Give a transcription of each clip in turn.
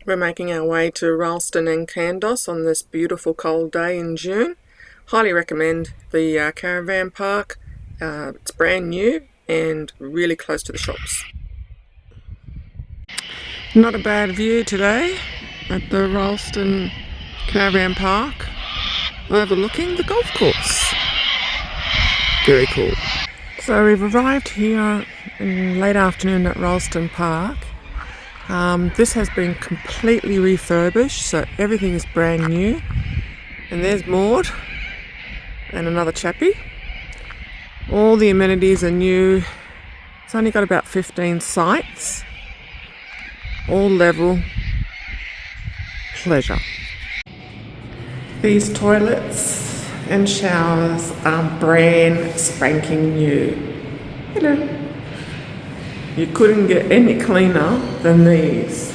We're making our way to Rylstone and Kandos on this beautiful cold day in June. Highly recommend the caravan park. It's brand new and really close to the shops. Not a bad view today at the Rylstone Caravan Park, overlooking the golf course. Very cool. So we've arrived here in late afternoon at Rylstone Park. This has been completely refurbished, so everything is brand new. And there's Maud and another chappie. All the amenities are new. It's only got about 15 sites. All level. Pleasure. These toilets and showers are brand spanking new. Hello. You couldn't get any cleaner than these.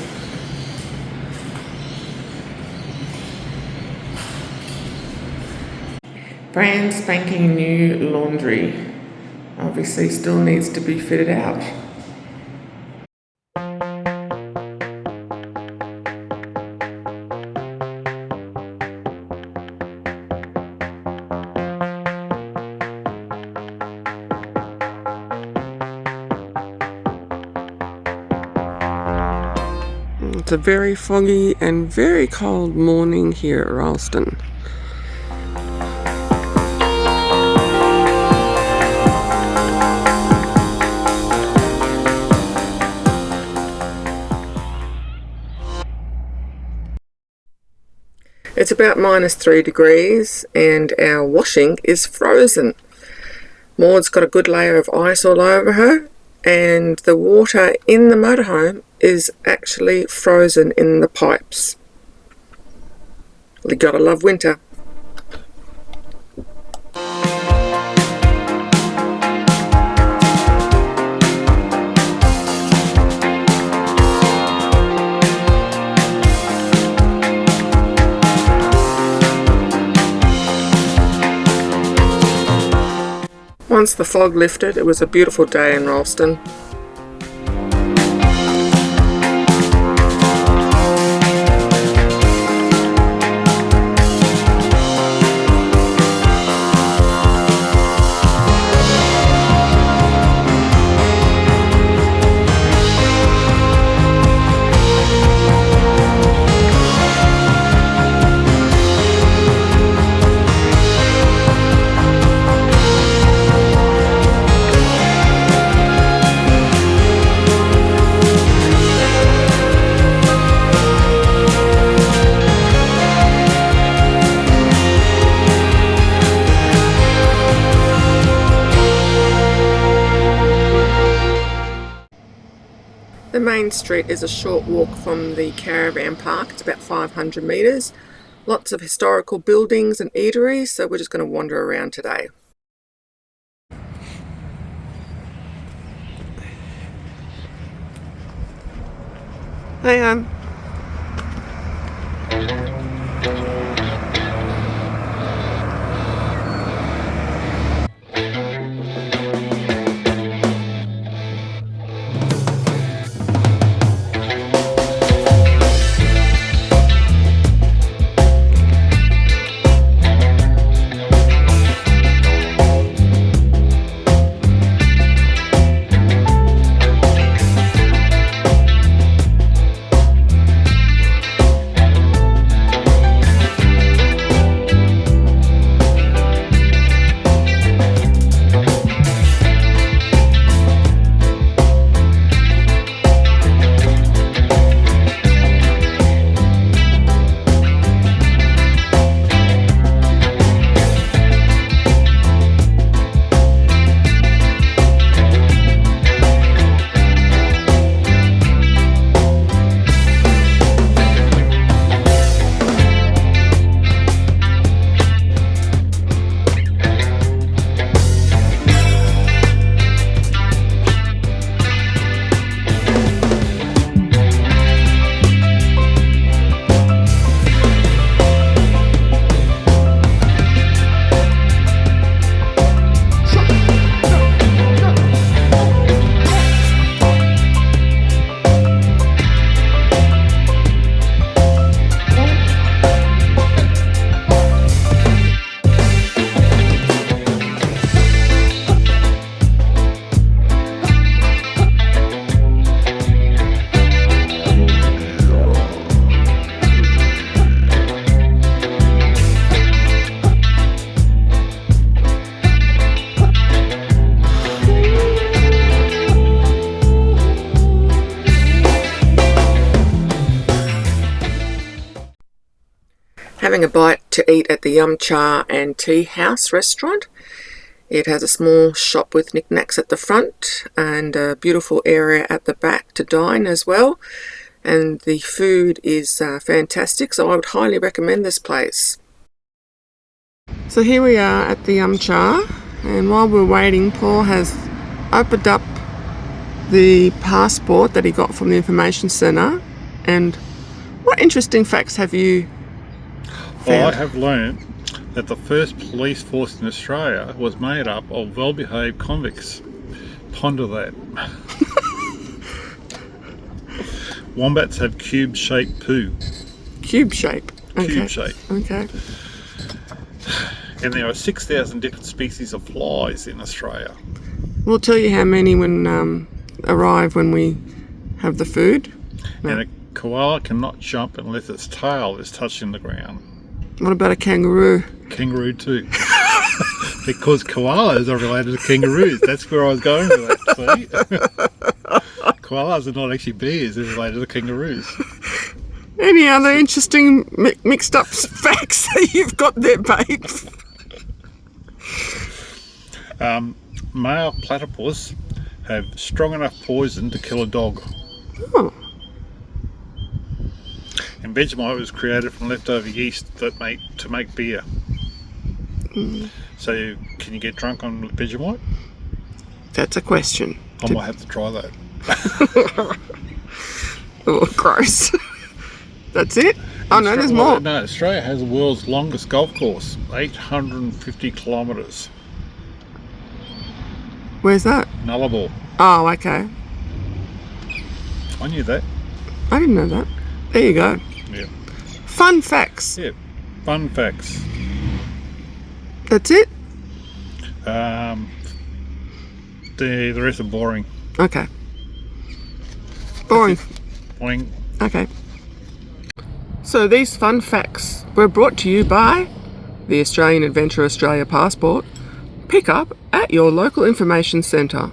Brand spanking new laundry. Obviously still needs to be fitted out. It's a very foggy and very cold morning here at Rylstone. It's about -3 degrees and our washing is frozen. Maud's got a good layer of ice all over her, and the water in the motorhome is actually frozen in the pipes. You gotta love winter. Once the fog lifted, it was a beautiful day in Rylstone. The main street is a short walk from the caravan park. It's about 500 metres. Lots of historical buildings and eateries, so we're just going to wander around today. Hang on. having a bite to eat at the Yum Cha and Tea House restaurant. It has a small shop with knickknacks at the front and a beautiful area at the back to dine as well. And the food is fantastic, so I would highly recommend this place. So here we are at the Yum Cha, and while we're waiting, Paul has opened up the passport that he got from the information centre. And what interesting facts have you found? Well, I have learned that the first police force in Australia was made up of well-behaved convicts. Ponder that. Wombats have cube-shaped poo. Cube shape? Okay. Cube shape. Okay. And there are 6,000 different species of flies in Australia. We'll tell you how many when arrive when we have the food. No. And a koala cannot jump unless its tail is touching the ground. What about a kangaroo? Kangaroo too. Because koalas are related to kangaroos. That's where I was going with that, see? Koalas are not actually bears, they're related to kangaroos. Any other interesting mixed up facts that you've got there, babe? Male platypus have strong enough poison to kill a dog. Oh. And Vegemite was created from leftover yeast to make beer. So can you get drunk on Vegemite? That's a question. I might have to try that. Oh, gross. That's it? Oh no, there's more. No, Australia has the world's longest golf course, 850 kilometres. Where's that? Nullarbor. Oh, okay. I knew that. I didn't know that. There you go. Yeah. Fun facts. Yeah. Fun facts. That's it? The rest are boring. Okay. Boring. Boring. Okay. So these fun facts were brought to you by the Australian Adventure Australia Passport. Pick up at your local information centre.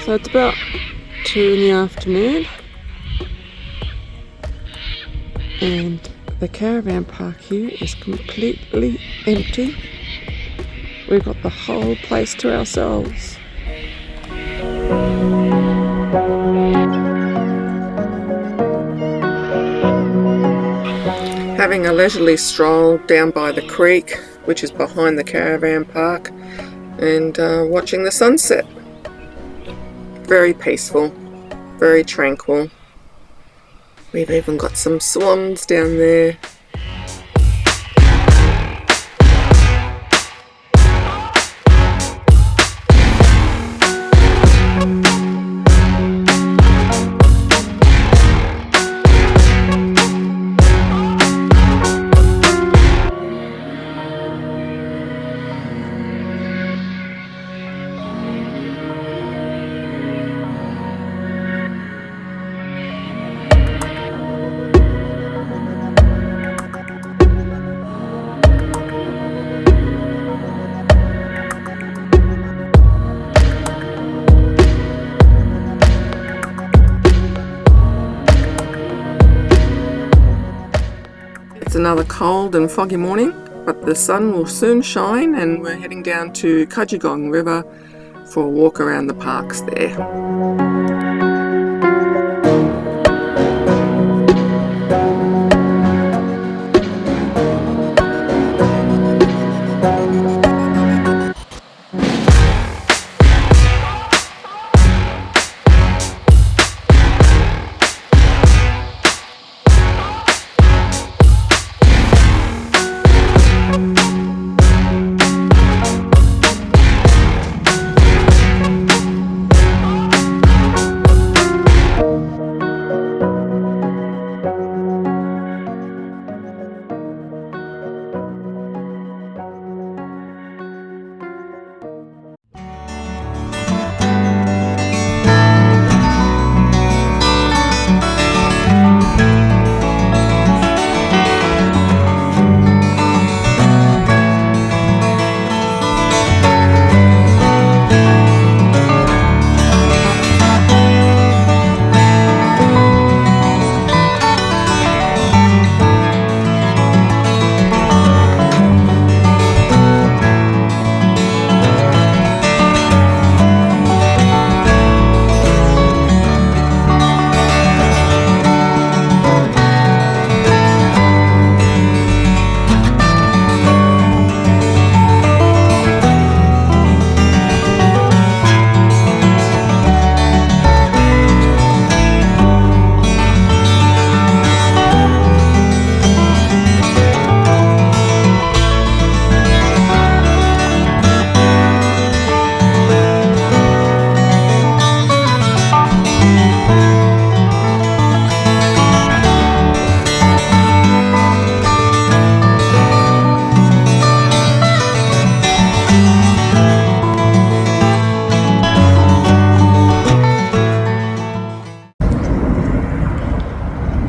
So it's about 2 in the afternoon and the caravan park here is completely empty. We've got the whole place to ourselves. Having a leisurely stroll down by the creek, which is behind the caravan park, and watching the sunset. Very peaceful, very tranquil. We've even got some swans down there. It's another cold and foggy morning, but the sun will soon shine and we're heading down to Kudgegong River for a walk around the parks there.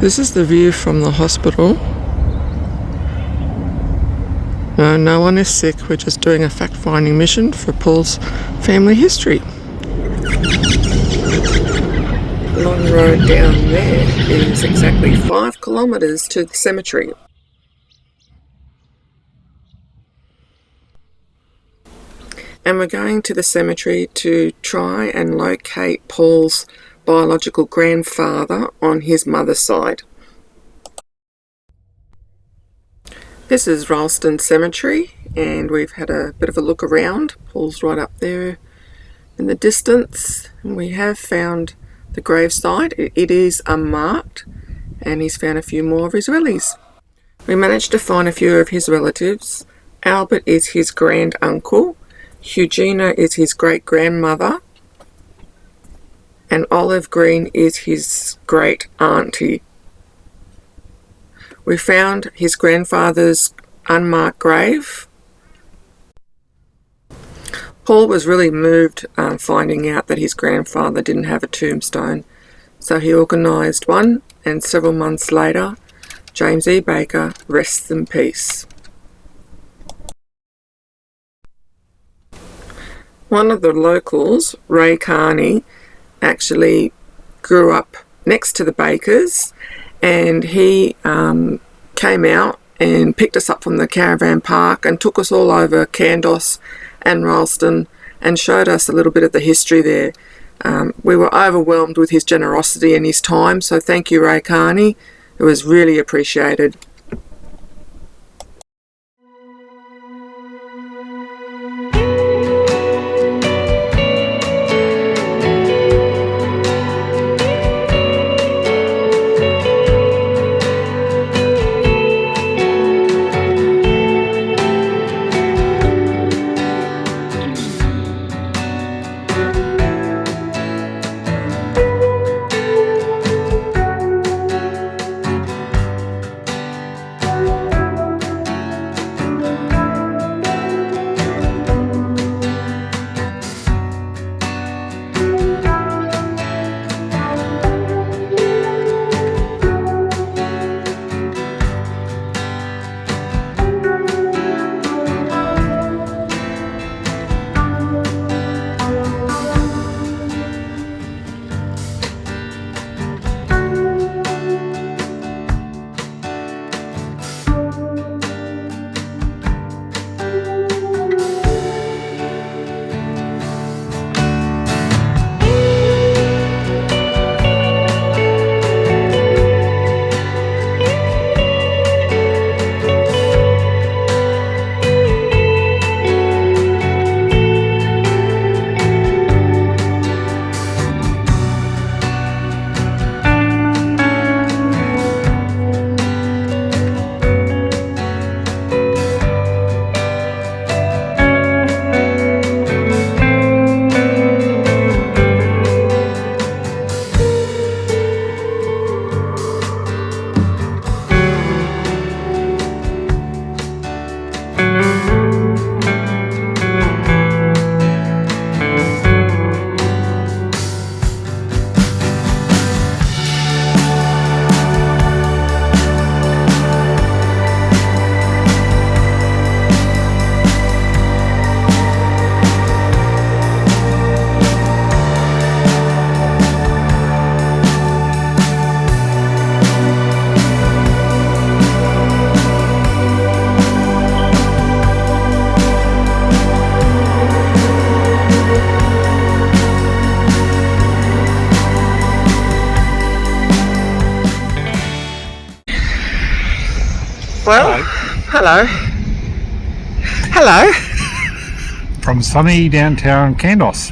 This is the view from the hospital. No one is sick. We're just doing a fact-finding mission for Paul's family history. Long road down there is exactly 5 kilometres to the cemetery. And we're going to the cemetery to try and locate Paul's biological grandfather on his mother's side. This is Rylstone Cemetery, and we've had a bit of a look around. Paul's right up there in the distance, and we have found the gravesite. It is unmarked, and he's found a few more of his wellies. We managed to find a few of his relatives. Albert is his grand uncle, Eugenia is his great grandmother, and Olive Green is his great auntie. We found his grandfather's unmarked grave. Paul was really moved finding out that his grandfather didn't have a tombstone, so he organised one, and several months later, James E. Baker rests in peace. One of the locals, Ray Carney, actually grew up next to the Bakers, and he came out and picked us up from the caravan park and took us all over Kandos and Rylstone and showed us a little bit of the history there. We were overwhelmed with his generosity and his time, so thank you, Ray Carney. It was really appreciated. Well, hello. Hello. From sunny downtown Kandos.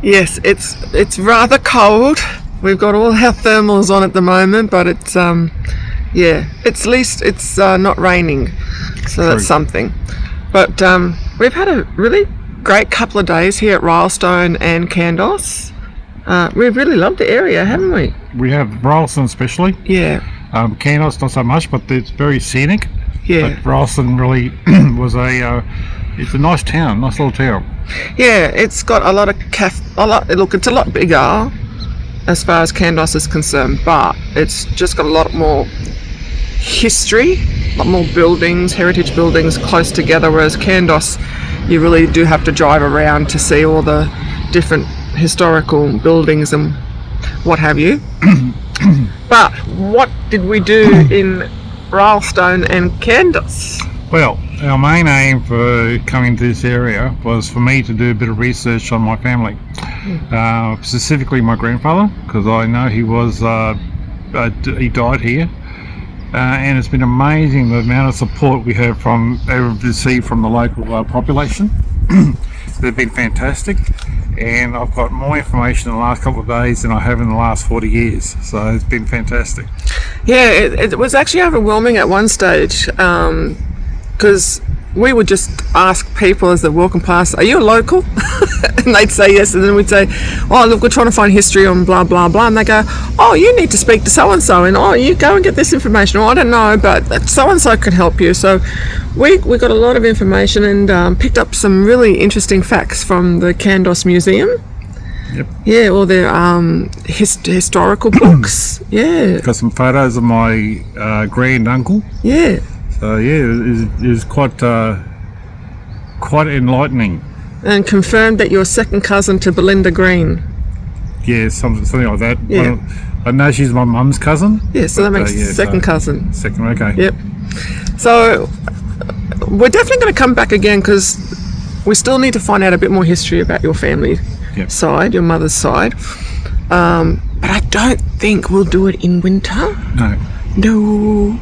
Yes, it's rather cold. We've got all our thermals on at the moment, but it's at least it's not raining, so that's something. But we've had a really great couple of days here at Rylstone and Kandos. We've really loved the area, haven't we? We have Rylstone especially. Yeah. Kandos not so much, but it's very scenic. Yeah. But Rylstone really was it's a nice town, nice little town. Yeah, it's got a lot of look, it's a lot bigger, as far as Kandos is concerned, but it's just got a lot more history, a lot more buildings, heritage buildings close together, whereas Kandos, you really do have to drive around to see all the different historical buildings and what have you. But what did we do in Rylstone and Kandos? Well, our main aim for coming to this area was for me to do a bit of research on my family, specifically my grandfather, because I know he was he died here, and it's been amazing the amount of support we have received from the local population. They've been fantastic, and I've got more information in the last couple of days than I have in the last 40 years, so it's been fantastic. Yeah, it was actually overwhelming at one stage, because we would just ask people as they're walking past, are you a local? And they'd say yes, and then we'd say, oh look, we're trying to find history on blah blah blah, and they go, oh, you need to speak to so and so, and oh, you go and get this information, or I don't know, but so and so can help you. So we got a lot of information and picked up some really interesting facts from the Kandos Museum. Yep. Yeah, all their historical books. Yeah. Got some photos of my grand uncle. Yeah. So yeah, it was quite enlightening. And confirmed that you're second cousin to Belinda Green. Yeah, something like that. Yeah. Well, I know she's my mum's cousin. Yeah, so that makes second cousin. Second, okay. Yep. So we're definitely going to come back again, because we still need to find out a bit more history about your family side, your mother's side. But I don't think we'll do it in winter. No.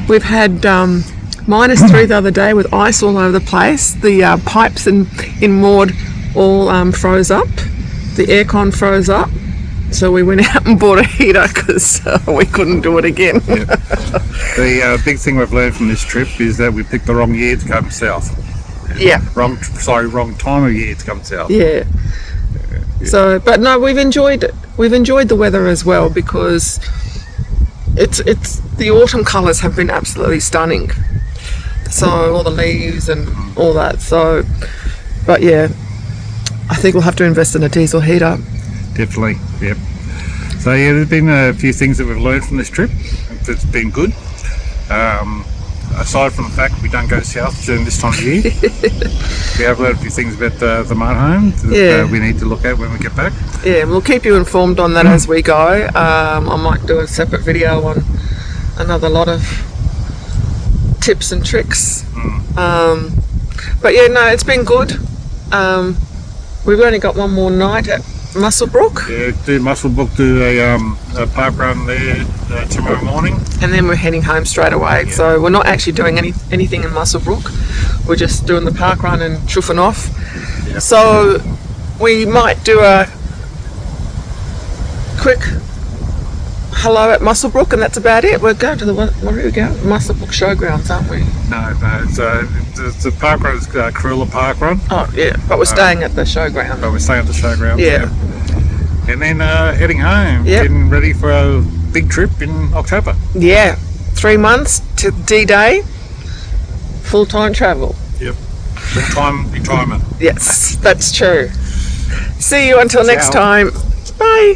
We've had -3 the other day with ice all over the place. The pipes in Maud all froze up. The aircon froze up. So we went out and bought a heater because we couldn't do it again. Yeah. The big thing we've learned from this trip is that we picked the wrong year to come south. Yeah. Wrong time of year to come south. Yeah. So, but no, we've enjoyed it. We've enjoyed the weather as well, because it's the autumn colours have been absolutely stunning. So all the leaves and all that. So, but yeah, I think we'll have to invest in a diesel heater. Definitely, yep. So yeah, there's been a few things that we've learned from this trip. It's been good. Aside from the fact we don't go south during this time of year, we have learned a few things about the motorhome that we need to look at when we get back. Yeah, and we'll keep you informed on that as we go. I might do a separate video on another lot of tips and tricks. But yeah, no, it's been good. We've only got one more night at Muswellbrook. Yeah, do Muswellbrook, do a park run there tomorrow morning. And then we're heading home straight away. Yeah. So we're not actually doing anything in Muswellbrook. We're just doing the park run and chuffing off. Yeah. So we might do a quick hello at Muswellbrook, and that's about it. We're going to where do we go? Muswellbrook Showgrounds, aren't we? No, it's a park run. It's Karula Park Run. Oh yeah, but we're staying at the showground. But we're staying at the showground. Yeah. And then heading home, getting ready for a big trip in October. Yeah, 3 months to D-Day, full-time travel. Yep, full-time retirement. Yes, that's true. See you until next time. Bye.